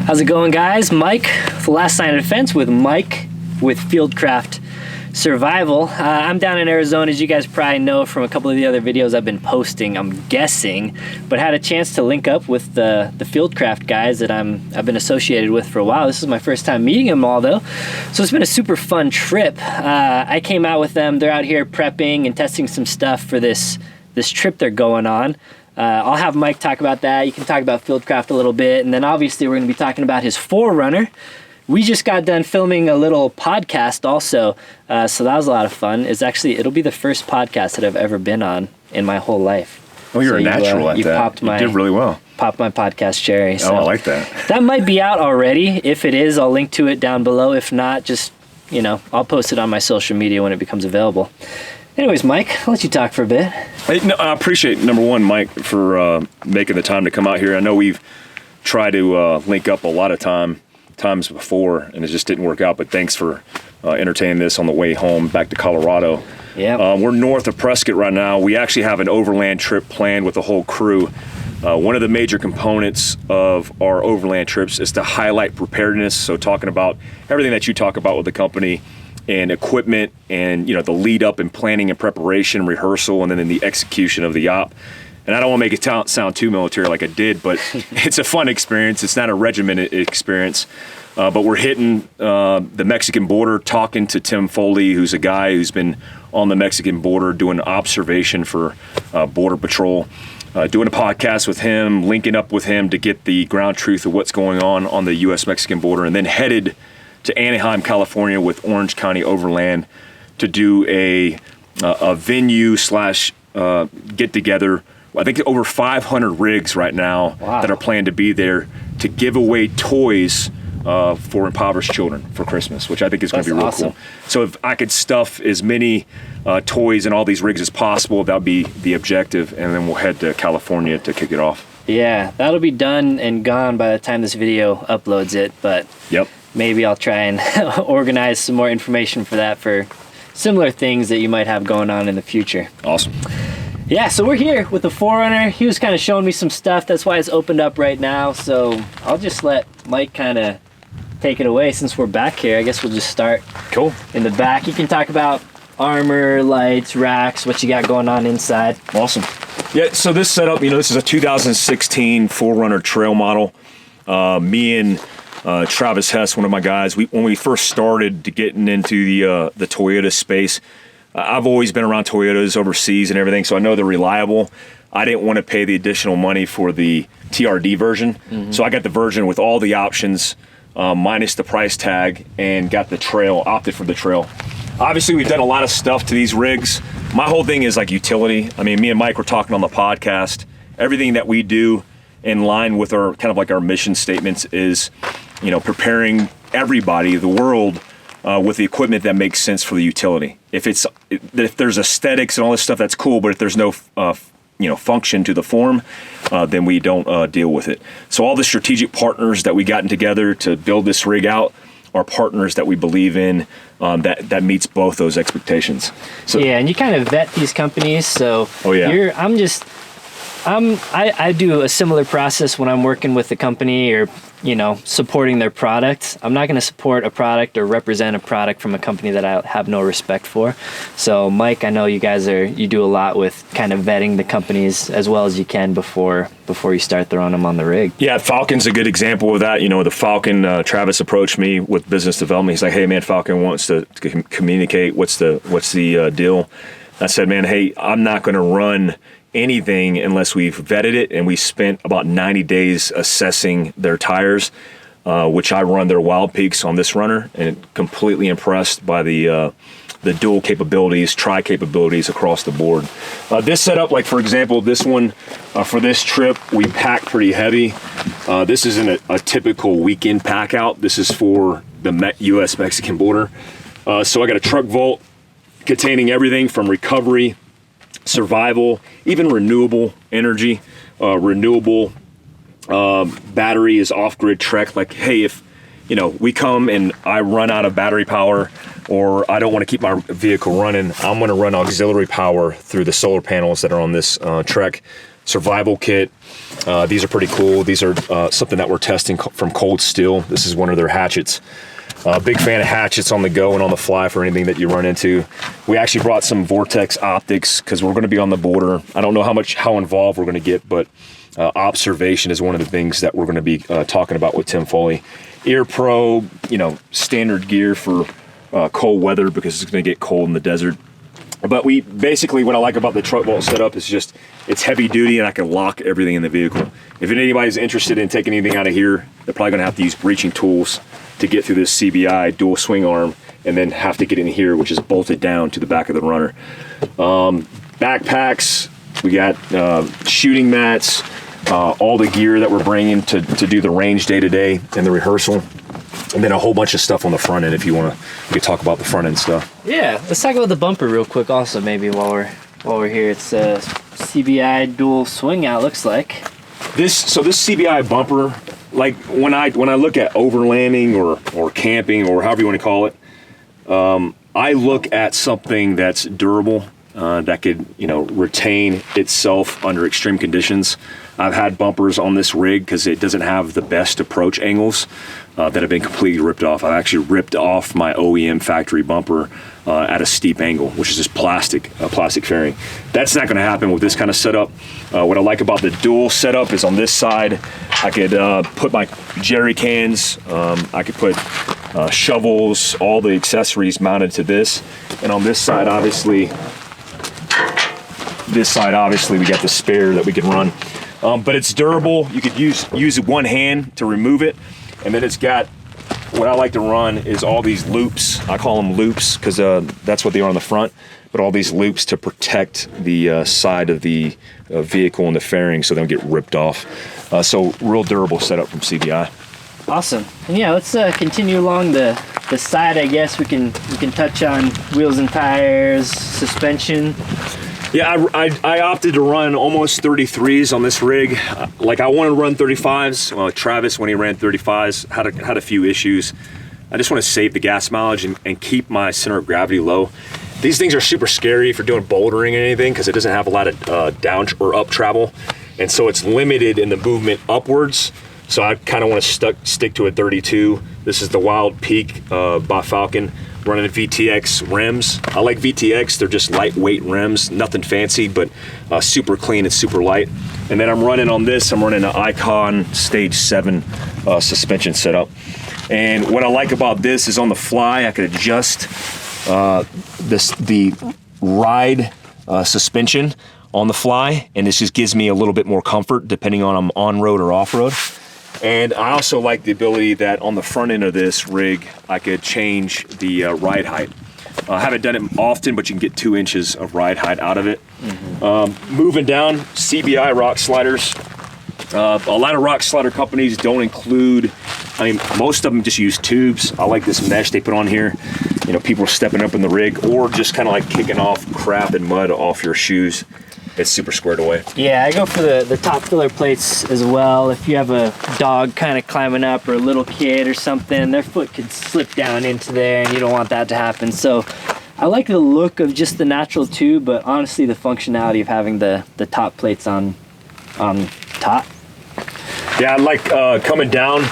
How's it going, guys? Mike, the Last Line of Defense with Mike with Fieldcraft Survival. I'm down in Arizona, as you guys probably know from a couple of the other videos I've been posting, I'm guessing, but had a chance to link up with the Fieldcraft guys that I've been associated with for a while. This is my first time meeting them all, though, so it's been a super fun trip. I came out with them. They're out here prepping and testing some stuff for this trip they're going on. I'll have Mike talk about that. You can talk about Fieldcraft a little bit, and then obviously we're going to be talking about his 4Runner. We just got done filming a little podcast also, so that was a lot of fun. It'll be the first podcast that I've ever been on in my whole life. Oh, you're a natural at that. You did really well. Popped my podcast cherry. So I like that. That might be out already. If it is, I'll link to it down below. If not, just, I'll post it on my social media when it becomes available. Anyways, Mike, I'll let you talk for a bit. I appreciate, number one, Mike, for making the time to come out here. I know we've tried to link up a lot of times before, and it just didn't work out, but thanks for entertaining this on the way home back to Colorado. Yeah. We're north of Prescott right now. We actually have an overland trip planned with the whole crew. One of the major components of our overland trips is to highlight preparedness, so talking about everything that you talk about with the company, and equipment, and the lead up and planning and preparation, rehearsal, and then in the execution of the op. And I don't want to make it sound too military like I did, but it's a fun experience. It's not a regimented experience. But we're hitting the Mexican border, talking to Tim Foley, who's a guy who's been on the Mexican border doing observation for Border Patrol, doing a podcast with him, linking up with him to get the ground truth of what's going on the U.S.-Mexican border, and then headed to Anaheim, California with Orange County Overland to do a venue / get together. I think over 500 rigs right now that are planned to be there to give away toys for impoverished children for Christmas, which I think is going to be real cool. So if I could stuff as many toys and all these rigs as possible, that would be the objective, and then we'll head to California to kick it off. Yeah, that'll be done and gone by the time this video uploads it, but yep. Maybe I'll try and organize some more information for that, for similar things that you might have going on in the future. Awesome. Yeah, so we're here with the 4Runner. He was kind of showing me some stuff. That's why it's opened up right now. So I'll just let Mike kind of take it away since we're back here. I guess we'll just start in the back. You can talk about armor, lights, racks, what you got going on inside. Awesome. Yeah, so this setup, this is a 2016 4Runner trail model. Me and Travis Hess, one of my guys, when we first started getting into the Toyota space, I've always been around Toyotas overseas and everything, so I know they're reliable. I didn't want to pay the additional money for the TRD version, so I got the version with all the options, minus the price tag, and got the trail, opted for the trail. Obviously, we've done a lot of stuff to these rigs. My whole thing is like utility. I mean, me and Mike were talking on the podcast. Everything that we do in line with our kind of like our mission statements is, preparing everybody, the world, with the equipment that makes sense for the utility. If there's aesthetics and all this stuff, that's cool, but if there's no function to the form, then we don't deal with it. So all the strategic partners that we gotten together to build this rig out are partners that we believe in, that meets both those expectations. So yeah, and you kind of vet these companies. So I do a similar process when I'm working with a company or supporting their product. I'm not going to support a product or represent a product from a company that I have no respect for. So Mike, I know you do a lot with kind of vetting the companies as well as you can before you start throwing them on the rig. Yeah, Falcon's a good example of that. The Falcon, Travis approached me with business development. He's like, hey man, Falcon wants to communicate. What's the deal? I said, man, hey, I'm not going to run anything unless we've vetted it, and we spent about 90 days assessing their tires, which I run their Wild Peaks on this runner, and completely impressed by the dual capabilities, tri-capabilities across the board. This setup, like for example, this one, for this trip, we packed pretty heavy. This isn't a typical weekend pack out. This is for the U.S.-Mexican border. So I got a truck vault containing everything from recovery, survival, even renewable energy, renewable battery is off-grid trek. Like, hey, if we come and I run out of battery power, or I don't want to keep my vehicle running, I'm going to run auxiliary power through the solar panels that are on this trek. survival kit. These are pretty cool. These are something that we're testing from Cold Steel. This is one of their hatchets. Big fan of hatchets on the go and on the fly for anything that you run into. We actually brought some Vortex optics because we're going to be on the border. I don't know how involved we're going to get, but observation is one of the things that we're going to be talking about with Tim Foley. Ear probe, you know, standard gear for cold weather because it's going to get cold in the desert. But we basically, what I like about the truck vault setup is just it's heavy duty and I can lock everything in the vehicle. If anybody's interested in taking anything out of here, they're probably going to have to use breaching tools to get through this CBI dual swing arm and then have to get in here, which is bolted down to the back of the runner. Backpacks, we got shooting mats, all the gear that we're bringing to do the range day to day and the rehearsal. And then a whole bunch of stuff on the front end if you want to, we could talk about the front end stuff. Yeah, let's talk about the bumper real quick also maybe while we're here. It's a CBI dual swing out, looks like. This CBI bumper, like when I look at overlanding or camping or however you want to call it, I look at something that's durable, that could, you know, retain itself under extreme conditions. I've had bumpers on this rig because it doesn't have the best approach angles that have been completely ripped off. I've actually ripped off my OEM factory bumper at a steep angle, which is just plastic fairing. That's not going to happen with this kind of setup. What I like about the dual setup is on this side, I could put my jerry cans, I could put shovels, all the accessories mounted to this. And on this side, obviously, we got the spare that we can run. But it's durable. You could use one hand to remove it. And then it's got, what I like to run is all these loops. I call them loops because that's what they are on the front. But all these loops to protect the side of the vehicle and the fairing so they don't get ripped off. So real durable setup from CBI. Awesome. And yeah, let's continue along the side. I guess we can touch on wheels and tires, suspension. Yeah, I opted to run almost 33s on this rig. Like I wanted to run 35s. Travis, when he ran 35s, had a few issues. I just want to save the gas mileage and keep my center of gravity low. These things are super scary for doing bouldering and anything because it doesn't have a lot of down or up travel. And so it's limited in the movement upwards. So I kind of want to stick to a 32. This is the Wild Peak by Falcon. Running VTX rims. I like VTX, they're just lightweight rims, nothing fancy, but super clean and super light. And then I'm running an Icon Stage 7 suspension setup. And what I like about this is on the fly, I could adjust the ride suspension on the fly, and this just gives me a little bit more comfort depending on I'm on-road or off-road. And I also like the ability that on the front end of this rig, I could change the ride height. I haven't done it often, but you can get 2 inches of ride height out of it. Mm-hmm. Moving down, CBI rock sliders. A lot of rock slider companies don't include, I mean, most of them just use tubes. I like this mesh they put on here. You know, people are stepping up in the rig or just kind of like kicking off crap and mud off your shoes. It's super squared away. Yeah, I go for the top filler plates as well. If you have a dog kind of climbing up or a little kid or something, their foot could slip down into there and you don't want that to happen. So I like the look of just the natural tube, but honestly the functionality of having the top plates on top. Yeah, I like coming down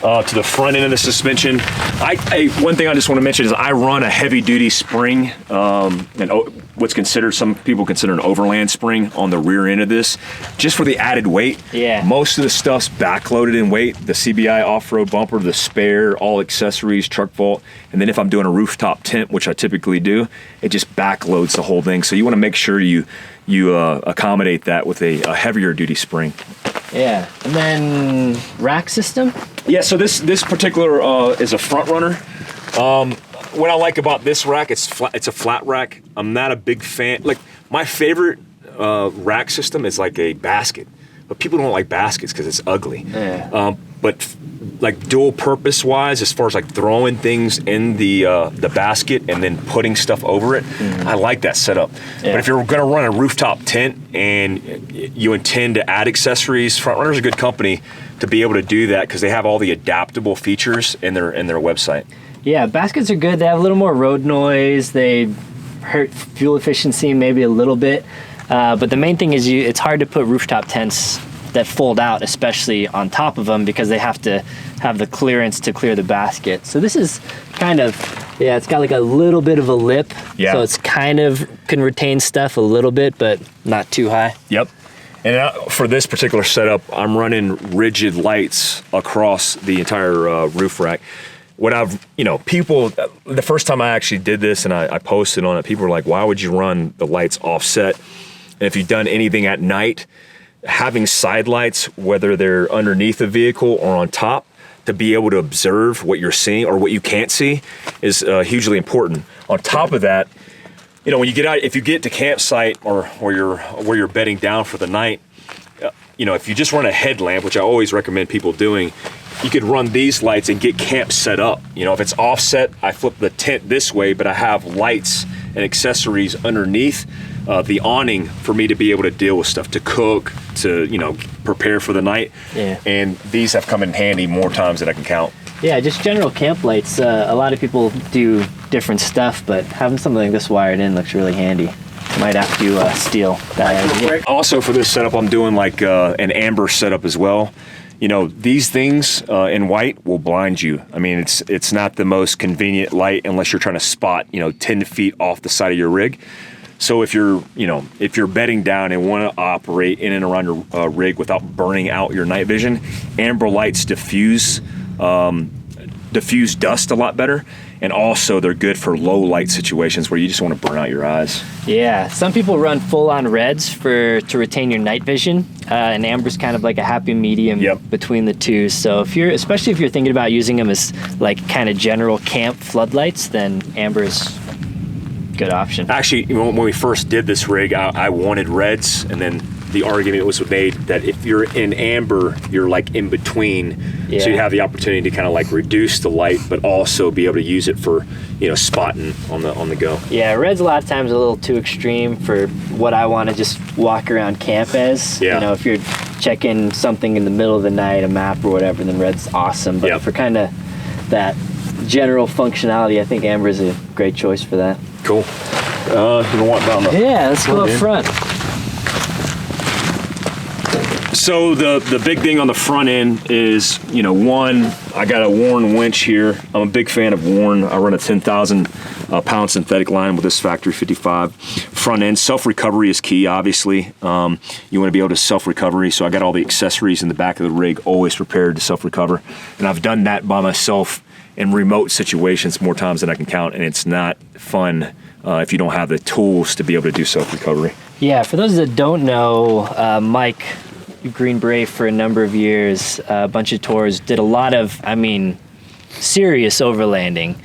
to the front end of the suspension. One thing I just want to mention is I run a heavy duty spring, and what's considered, some people consider an overland spring on the rear end of this, just for the added weight. Yeah. Most of the stuff's backloaded in weight. The CBI off-road bumper, the spare, all accessories, truck vault, and then if I'm doing a rooftop tent, which I typically do, it just backloads the whole thing. So you want to make sure you accommodate that with a heavier duty spring. Yeah, and then rack system? Yeah, so this particular is a front runner. What I like about this rack, it's a flat rack. I'm not a big fan. Like my favorite rack system is like a basket, but people don't like baskets because it's ugly. Yeah. But like dual purpose wise, as far as like throwing things in the basket and then putting stuff over it, I like that setup. Yeah. But if you're gonna run a rooftop tent and you intend to add accessories, Front Runner's a good company to be able to do that because they have all the adaptable features in their website. Yeah, baskets are good. They have a little more road noise. They hurt fuel efficiency maybe a little bit. But the main thing is it's hard to put rooftop tents that fold out, especially on top of them, because they have to have the clearance to clear the basket. So this is kind of, yeah, it's got like a little bit of a lip. Yeah. So it's kind of can retain stuff a little bit, but not too high. Yep. And for this particular setup, I'm running rigid lights across the entire roof rack. What I've, people, the first time I actually did this and I posted on it, people were like, why would you run the lights offset? And if you've done anything at night, having side lights, whether they're underneath the vehicle or on top, to be able to observe what you're seeing or what you can't see is hugely important. On top of that, when you get out, if you get to campsite or where you're bedding down for the night, if you just run a headlamp, which I always recommend people doing, you could run these lights and get camp set up. If it's offset, I flip the tent this way, but I have lights and accessories underneath the awning for me to be able to deal with stuff, to cook, to prepare for the night. Yeah. And these have come in handy more times than I can count. Yeah, just general camp lights. A lot of people do different stuff, but having something like this wired in looks really handy. Might have to steal that idea. Also for this setup, I'm doing like an amber setup as well. These things in white will blind you. I mean, it's not the most convenient light unless you're trying to spot 10 feet off the side of your rig. So if you're bedding down and want to operate in and around your rig without burning out your night vision, amber lights diffuse dust a lot better, and also they're good for low light situations where you just want to burn out your eyes. Yeah, some people run full on reds to retain your night vision, and amber's kind of like a happy medium between the two. So especially if you're thinking about using them as like kind of general camp floodlights, then amber's good option. Actually, when we first did this rig, I wanted reds, and then the argument was made that if you're in amber, you're like in between, so you have the opportunity to kind of like reduce the light, but also be able to use it for spotting on the go. Yeah, red's a lot of times a little too extreme for what I want to just walk around camp as. Yeah. If you're checking something in the middle of the night, a map or whatever, then red's awesome. But for kind of that general functionality, I think amber is a great choice for that. Cool. You want down the let's go up front. So the big thing on the front end is, one, I got a Warn winch here. I'm a big fan of Warn. I run a 10,000 pound synthetic line with this Factory 55 front end. Self-recovery is key, obviously. You want to be able to self-recovery, so I got all the accessories in the back of the rig always prepared to self-recover. And I've done that by myself in remote situations more times than I can count, and it's not fun if you don't have the tools to be able to do self-recovery. Yeah, for those that don't know, Mike, Green Beret for a number of years, a bunch of tours, did a lot of, serious overlanding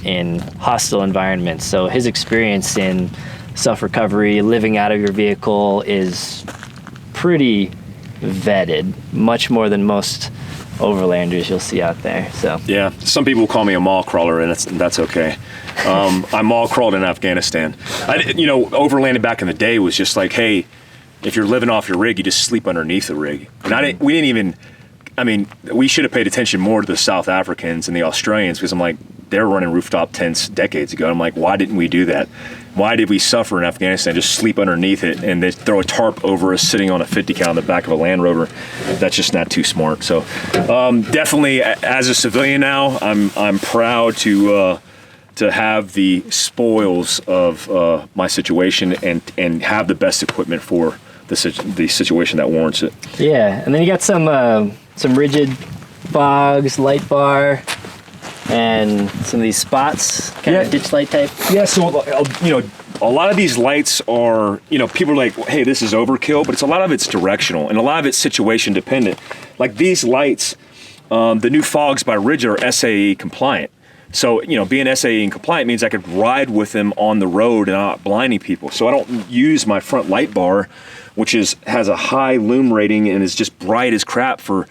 in hostile environments. So his experience in self-recovery, living out of your vehicle is pretty vetted, much more than most overlanders you'll see out there. So yeah, some people call me a mall crawler, and that's okay. I mall crawled in Afghanistan. Overlanding back in the day was just like, hey, if you're living off your rig, you just sleep underneath the rig. And we should have paid attention more to the South Africans and the Australians, because I'm like, they're running rooftop tents decades ago. I'm like, why didn't we do that? Why did we suffer in Afghanistan, just sleep underneath it, and they throw a tarp over us sitting on a 50 cal on the back of a Land Rover? That's just not too smart. So definitely, as a civilian now, I'm proud to have the spoils of my situation and have the best equipment for the situation that warrants it. Yeah, and then you got some rigid fogs, light bar, and some of these spots, kind of ditch light type. Yeah, so a lot of these lights are, people are like, hey, this is overkill, but a lot of it's directional and a lot of it's situation dependent. Like these lights, the new fogs by Rigid are SAE compliant. So, being SAE compliant means I could ride with them on the road and not blinding people. So I don't use my front light bar, which has a high lume rating and is just bright as crap for,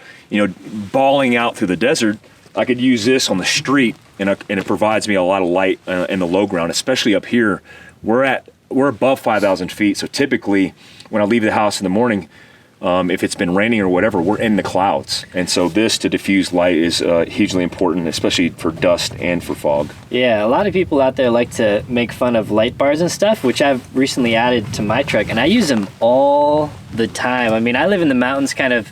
balling out through the desert. I could use this on the street, and it provides me a lot of light in the low ground, especially up here. We're above 5,000 feet, so typically when I leave the house in the morning, if it's been raining or whatever, we're in the clouds. And so this to diffuse light is hugely important, especially for dust and for fog. Yeah, a lot of people out there like to make fun of light bars and stuff, which I've recently added to my truck, and I use them all the time. I mean, I live in the mountains, kind of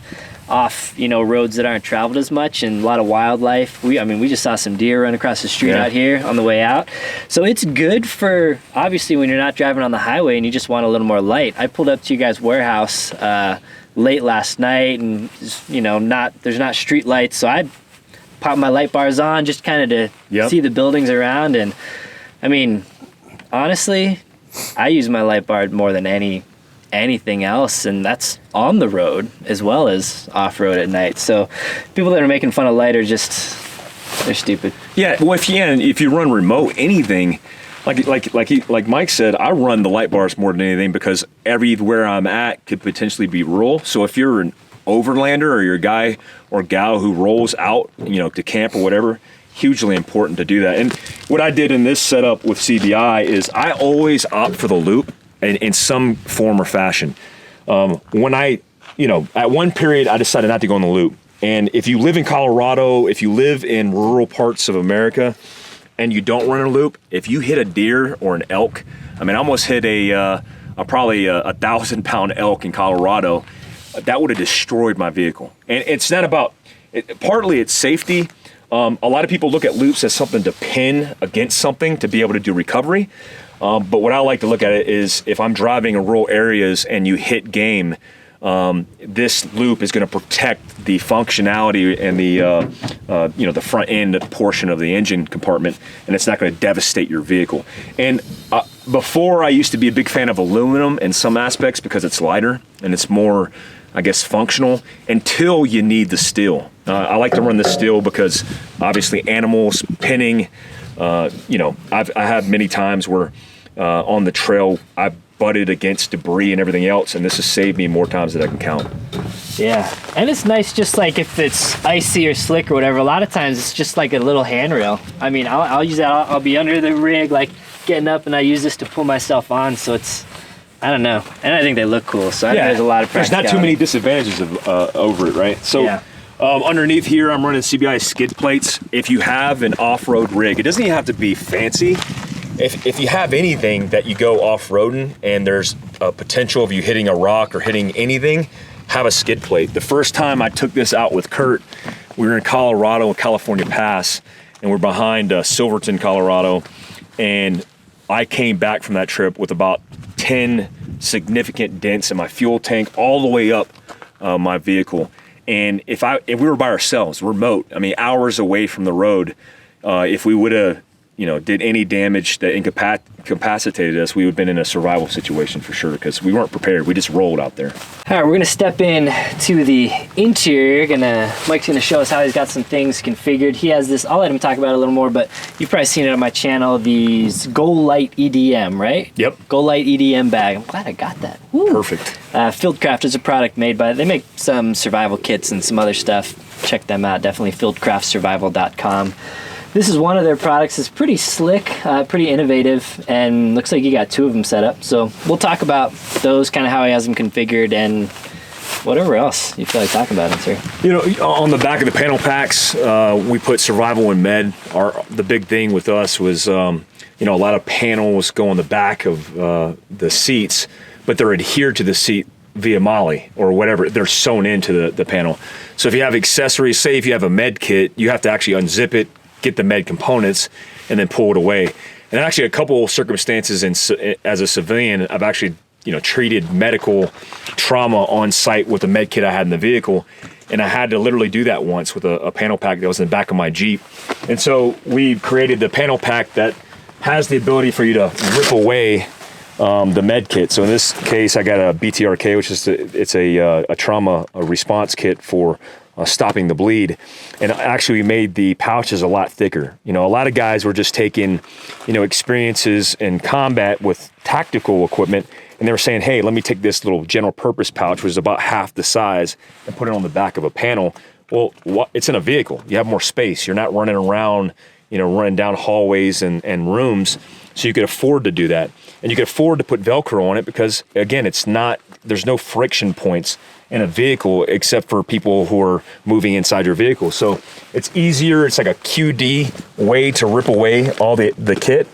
off, roads that aren't traveled as much, and a lot of wildlife. We just saw some deer run across the street out here on the way out. So it's good for, obviously, when you're not driving on the highway and you just want a little more light. I pulled up to you guys' warehouse late last night, and there's not street lights, so I popped my light bars on just kind of to see the buildings around. And I mean, honestly, I use my light bar more than anything else, and that's on the road as well as off-road at night. So people that are making fun of light are they're stupid. Yeah, well, if you run remote anything, like Mike said, I run the light bars more than anything because everywhere I'm at could potentially be rural. So if you're an overlander or you're a guy or gal who rolls out, to camp or whatever, hugely important to do that. And what I did in this setup with CBI is I always opt for the loop in some form or fashion. When at one period I decided not to go in the loop. And if you live in Colorado, if you live in rural parts of America, and you don't run a loop, if you hit a deer or an elk, I almost hit probably a 1,000-pound elk in Colorado, that would have destroyed my vehicle. And it's not about, partly it's safety. A lot of people look at loops as something to pin against something to be able to do recovery. But what I like to look at it is if I'm driving in rural areas and you hit game, this loop is going to protect the functionality and the front end portion of the engine compartment, and it's not going to devastate your vehicle. And before, I used to be a big fan of aluminum in some aspects because it's lighter and it's more, I guess, functional until you need the steel. I like to run the steel because obviously animals, pinning, I have many times where on the trail I've butted against debris and everything else, and this has saved me more times than I can count. Yeah, and it's nice just like if it's icy or slick or whatever, a lot of times it's just like a little handrail. I'll use that, I'll be under the rig like getting up, and I use this to pull myself on, so it's, I don't know, and I think they look cool, so I think there's a lot of practicality. There's not too many disadvantages over it, right? So underneath here I'm running CBI skid plates. If you have an off-road rig, it doesn't even have to be fancy. If you have anything that you go off-roading and there's a potential of you hitting a rock or hitting anything, have a skid plate. The first time I took this out with Kurt, we were in Colorado, California Pass, and we're behind Silverton, Colorado, and I came back from that trip with about 10 significant dents in my fuel tank all the way up my vehicle. And if we were by ourselves, remote, hours away from the road, if we would have did any damage that incapacitated us, we would have been in a survival situation for sure because we weren't prepared. We just rolled out there. All right, we're gonna step in to the interior. Mike's gonna show us how he's got some things configured. He has this, I'll let him talk about it a little more, but you've probably seen it on my channel, these Go Light EDM, right? Yep. Go Light EDM bag. I'm glad I got that. Woo. Perfect. Fieldcraft is a product made by, they make some survival kits and some other stuff. Check them out, definitely fieldcraftsurvival.com. This is one of their products. It's pretty slick, pretty innovative, and looks like you got two of them set up. So we'll talk about those, kind of how he has them configured, and whatever else you feel like talking about, sir. On the back of the panel packs, we put survival and med. The big thing with us was, a lot of panels go on the back of the seats, but they're adhered to the seat via molly or whatever. They're sewn into the panel. So if you have accessories, say if you have a med kit, you have to actually unzip it, get the med components, and then pull it away. And actually a couple of circumstances as a civilian, I've actually treated medical trauma on site with the med kit I had in the vehicle, and I had to literally do that once with a panel pack that was in the back of my Jeep. And so we created the panel pack that has the ability for you to rip away the med kit. So in this case I got a BTRK, which is a trauma response kit for stopping the bleed, and actually we made the pouches a lot thicker. A lot of guys were just taking experiences in combat with tactical equipment, and they were saying, hey, let me take this little general purpose pouch, which is about half the size, and put it on the back of a panel. Well, it's in a vehicle. You have more space. You're not running around running down hallways and rooms. So you could afford to do that. And you could afford to put Velcro on it because, again, there's no friction points in a vehicle except for people who are moving inside your vehicle. So it's easier. It's like a QD way to rip away all the kit.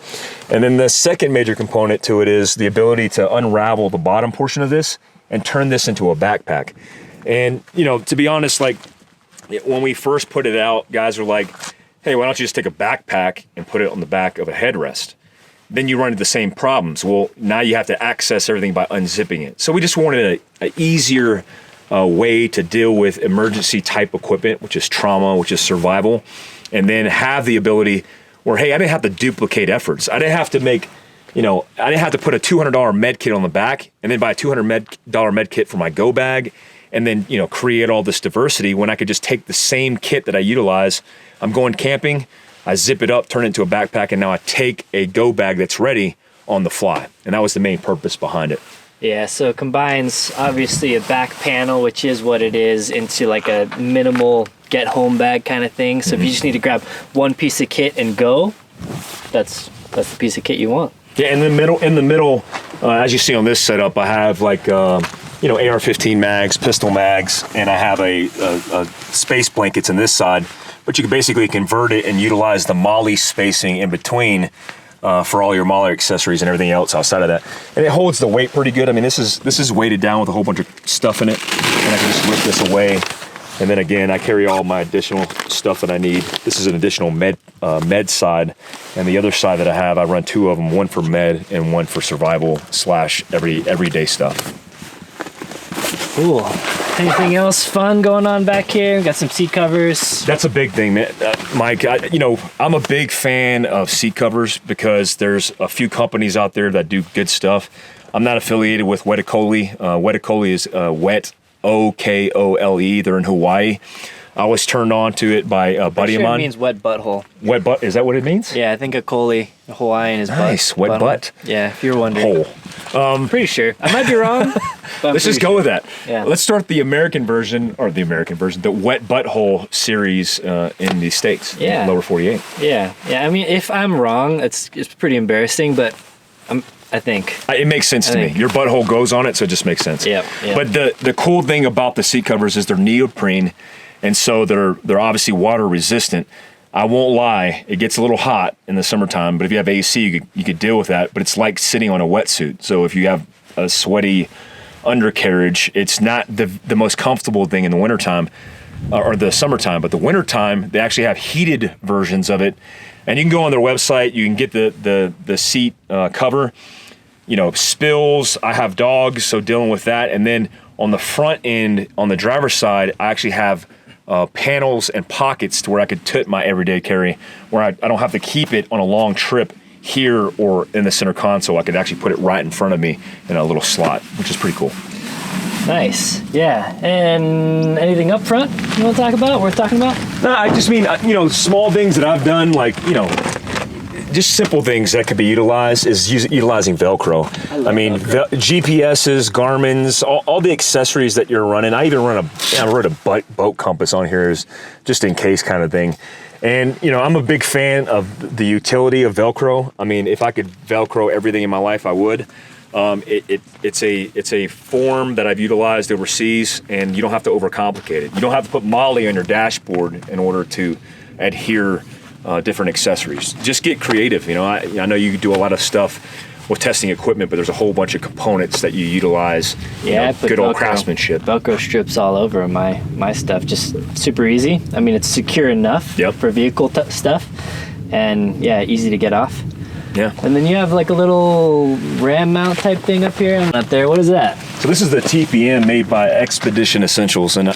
And then the second major component to it is the ability to unravel the bottom portion of this and turn this into a backpack. And, to be honest, like when we first put it out, guys were like, hey, why don't you just take a backpack and put it on the back of a headrest? Then you run into the same problems. Well, now you have to access everything by unzipping it. So we just wanted an easier way to deal with emergency type equipment, which is trauma, which is survival, and then have the ability where, hey, I didn't have to duplicate efforts. I didn't have to make, I didn't have to put a $200 med kit on the back and then buy a $200 med kit for my go bag and then, create all this diversity when I could just take the same kit that I utilize. I'm going camping, I zip it up, turn it into a backpack, and now I take a go bag that's ready on the fly. And that was the main purpose behind it. Yeah, so it combines obviously a back panel, which is what it is, into like a minimal get home bag kind of thing. So if you just need to grab one piece of kit and go, that's the piece of kit you want. Yeah, in the middle, as you see on this setup, I have like AR-15 mags, pistol mags, and I have a space blankets on this side. But you can basically convert it and utilize the MOLLE spacing in between for all your MOLLE accessories and everything else outside of that. And it holds the weight pretty good. I mean, this is weighted down with a whole bunch of stuff in it, and I can just rip this away. And then again, I carry all my additional stuff that I need. This is an additional med side, and the other side that I have, I run two of them, one for med and one for survival / everyday stuff. Cool. Anything else fun going on back here? Got some seat covers. That's a big thing, man. Mike, I'm a big fan of seat covers because there's a few companies out there that do good stuff. I'm not affiliated with Wetakole. Wetakole is Wet, Okole. They're in Hawaii. I was turned on to it by a buddy of mine. It means wet butthole. Wet butt, is that what it means? Yeah, I think a Kole, Hawaiian is butt. Nice, wet butt. Yeah, if you're wondering. Hole. Pretty sure. I might be wrong. But Let's just go with that. Yeah. Let's start the American version, the Wet Butthole series in the States, lower 48. Yeah. I mean, if I'm wrong, it's pretty embarrassing, but I think. It makes sense to me. Your butthole goes on it, so it just makes sense. Yeah. But the cool thing about the seat covers is they're neoprene, and so they're obviously water resistant. I won't lie, it gets a little hot in the summertime, but if you have AC, you could deal with that. But it's like sitting on a wetsuit. So if you have a sweaty undercarriage, it's not the most comfortable thing in the wintertime or the summertime. But the wintertime, they actually have heated versions of it. And you can go on their website, you can get the seat cover. Spills, I have dogs, so dealing with that. And then on the front end, on the driver's side, I actually have panels and pockets to where I could put my everyday carry, where I don't have to keep it on a long trip here or in the center console. I could actually put it right in front of me in a little slot, which is pretty cool. Nice. Yeah. And anything up front you want to talk about? Worth talking about? No, I just mean, small things that I've done, like, just simple things that could be utilized is utilizing Velcro. I mean, GPSs, Garmin's, all the accessories that you're running. I even run a boat compass on here, is just in case kind of thing. And I'm a big fan of the utility of Velcro. I mean, if I could Velcro everything in my life, I would. It's a form that I've utilized overseas, and you don't have to overcomplicate it. You don't have to put MOLLE on your dashboard in order to adhere different accessories. Just get creative. I know you do a lot of stuff with testing equipment, but there's a whole bunch of components that you utilize. Good old craftsmanship. Velcro strips all over my stuff. Just super easy. I mean, it's secure enough for vehicle stuff, and easy to get off. Yeah. And then you have like a little ram mount type thing up here and up there. What is that? So this is the TPM made by Expedition Essentials, and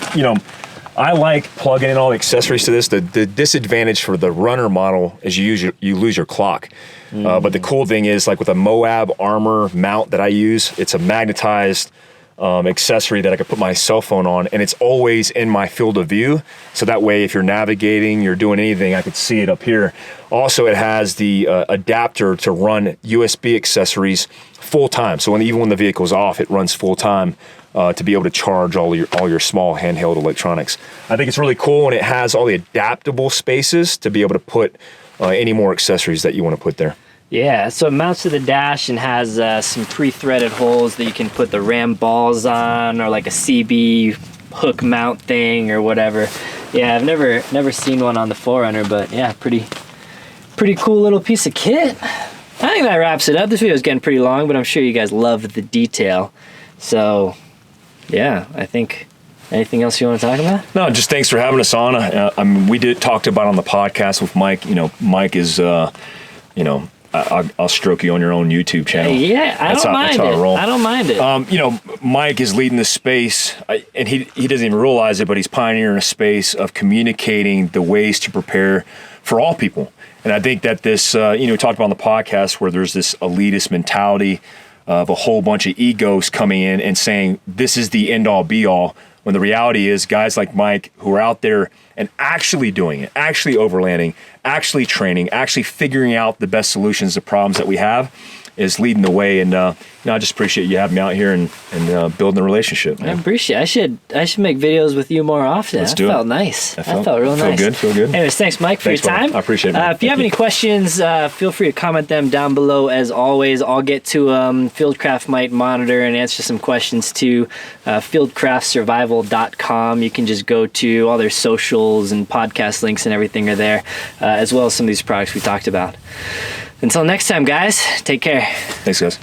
I like plugging in all the accessories to this. The disadvantage for the runner model is you lose your clock. But the cool thing is, like with a Moab armor mount that I use, it's a magnetized accessory that I could put my cell phone on, and it's always in my field of view. So that way, if you're navigating, you're doing anything, I could see it up here. Also, it has the adapter to run USB accessories full time. So even when the vehicle's off, it runs full time. To be able to charge all your small handheld electronics. I think it's really cool, and it has all the adaptable spaces to be able to put any more accessories that you want to put there. Yeah, so it mounts to the dash and has some pre-threaded holes that you can put the ram balls on, or like a CB hook mount thing or whatever. Yeah, I've never seen one on the 4Runner, but yeah, pretty cool little piece of kit. I think that wraps it up. This video is getting pretty long, but I'm sure you guys love the detail. So yeah, I think, anything else you want to talk about? No, just thanks for having us on. I mean, we talked about on the podcast with Mike. You know, Mike is, you know, I'll stroke you on your own YouTube channel. Yeah, I don't mind it. You know, Mike is leading this space, and he doesn't even realize it, but he's pioneering a space of communicating the ways to prepare for all people. And I think that this, you know, we talked about on the podcast where there's this elitist mentality of a whole bunch of egos coming in and saying this is the end all be all, when the reality is guys like Mike who are out there and actually doing it, actually overlanding, actually training, actually figuring out the best solutions to problems that we have is leading the way. And you know, I just appreciate you having me out here and building a relationship, man. I appreciate it. I should make videos with you more often. Let's do that it. felt nice. That felt real nice. Feel good. Anyways, thanks, Mike, for your time. I appreciate it. If you have any questions, feel free to comment them down below. As always, I'll get to Fieldcraft might monitor and answer some questions to fieldcraftsurvival.com. You can just go to all their socials and podcast links and everything are there, as well as some of these products we talked about. Until next time, guys, take care. Thanks, guys.